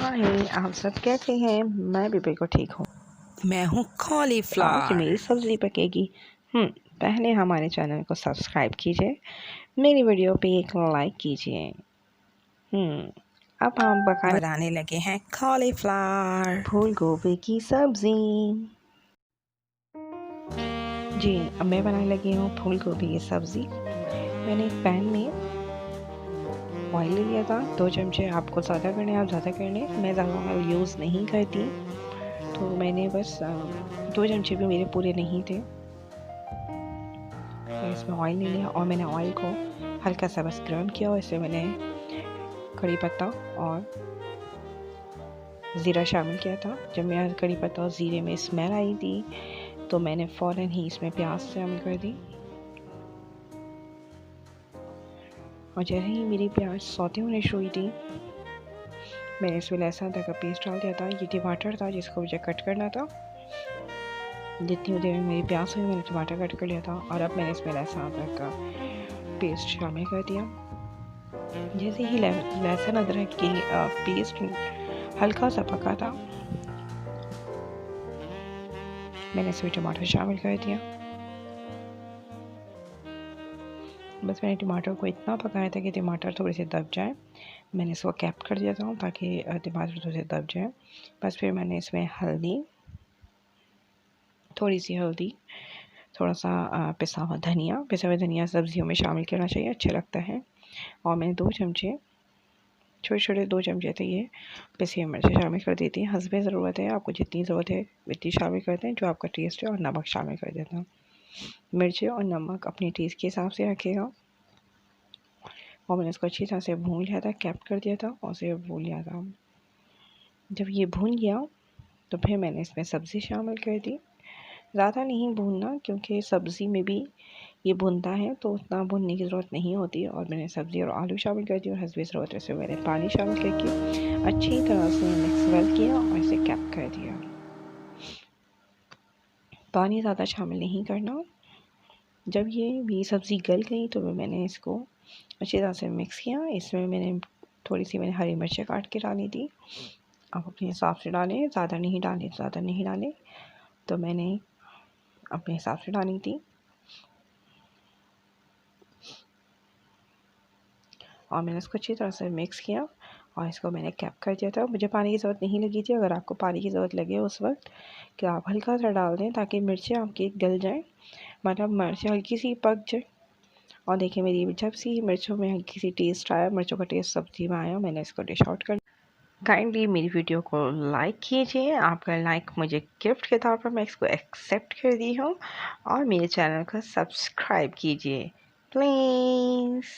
हाय, आप सब कैसे हैं? मैं भी बिल्कुल ठीक हूँ। मैं हूँ आज कॉलीफ्लावर। मेरी सब्ज़ी पकेगी। पहले हमारे चैनल को सब्सक्राइब कीजिए, मेरी वीडियो पे एक लाइक कीजिए। अब हम बनाने लगे हैं कॉलीफ्लावर। फूल गोभी की सब्ज़ी। जी, अब मैं बनाने लगी हूँ फूल गोभी की सब्ज़ी। मैंने एक पैन में ऑयल ले लिया था, 2 चमचे। आपको ज़्यादा करने आप ज़्यादा कर लें, मैं ज़्यादा ऑयल यूज़ नहीं करती, तो मैंने बस 2 चमचे भी मेरे पूरे नहीं थे। मैंने इसमें ऑयल ले लिया और मैंने ऑयल को हल्का सा बस गर्म किया और इसमें मैंने कड़ी पत्ता और ज़ीरा शामिल किया था। जब मेरा कड़ी पत्ता और ज़ीरे में स्मेल आई थी तो मैंने फ़ौरन ही इसमें प्याज शामिल कर दी और जैसे ही मेरी प्याज सौते होने शुरू हुई थी मैंने इसमें लहसुन अदरक का पेस्ट डाल दिया था। ये टमाटर था जिसको मुझे कट करना था। जितनी देर में मेरी प्याज हुई मैंने टमाटर कट कर लिया था और अब मैंने इसमें लहसुन अदरक का पेस्ट शामिल कर दिया। जैसे ही लहसुन अदरक की पेस्ट हल्का सा पका था मैंने इसमें टमाटर शामिल कर दिया। बस मैंने टमाटर को इतना पकाया था कि टमाटर थोड़े से दब जाए। मैंने इसको कैप कर दिया था ताकि टमाटर थोड़े से दब जाए। बस फिर मैंने इसमें थोड़ी सी हल्दी, थोड़ा सा पिसा हुआ धनिया सब्जियों में शामिल करना चाहिए, अच्छा लगता है। और मैंने 2 चमचे छोटे 2 चमचे थे ये पिसी हुई मिर्च शामिल कर दी थी। हस्बे ज़रूरत है, आपको जितनी ज़रूरत है उतनी शामिल करते हैं, जो आपका टेस्ट है। और नमक शामिल कर देता हूँ। मिर्ची और नमक अपने टेस्ट के हिसाब से रखिएगा। और मैंने इसको अच्छी तरह से भून लिया था, कैप कर दिया था और उसे भून लिया था। जब ये भून गया तो फिर मैंने इसमें सब्ज़ी शामिल कर दी। ज़्यादा नहीं भूनना क्योंकि सब्ज़ी में भी ये भुनता है तो उतना भुनने की ज़रूरत नहीं होती। और मैंने सब्ज़ी और आलू शामिल कर दिए और हस्बे ज़रूरत है से मैंने पानी शामिल करके अच्छी तरह से मिक्स वेल किया और इसे कैप कर दिया। पानी ज़्यादा शामिल नहीं करना। जब ये सब्ज़ी गल गई तो मैंने इसको अच्छी तरह से मिक्स किया। इसमें मैंने थोड़ी सी हरी मिर्चें काट के डाली थी। आप अपने हिसाब से डालें, ज़्यादा नहीं डालें तो मैंने अपने हिसाब से डाली थी। और मैंने इसको अच्छी तरह से मिक्स किया और इसको मैंने कैप कर दिया था। मुझे पानी की ज़रूरत नहीं लगी थी। अगर आपको पानी की ज़रूरत लगे उस वक्त कि आप हल्का सा डाल दें ताकि मिर्चें आपकी गल जाएं, मतलब मिर्चें हल्की सी पक जाए। और देखिए मेरी जब सी मिर्चों में हल्की सी टेस्ट आया, मिर्चों का टेस्ट सब्ज़ी में आया, मैंने इसको डिश आउट कर। काइंडली मेरी वीडियो को लाइक कीजिए। आपका लाइक मुझे गिफ्ट के तौर पर मैं इसको एक्सेप्ट कर दी हूँ। और मेरे चैनल को सब्सक्राइब कीजिए प्लीज़।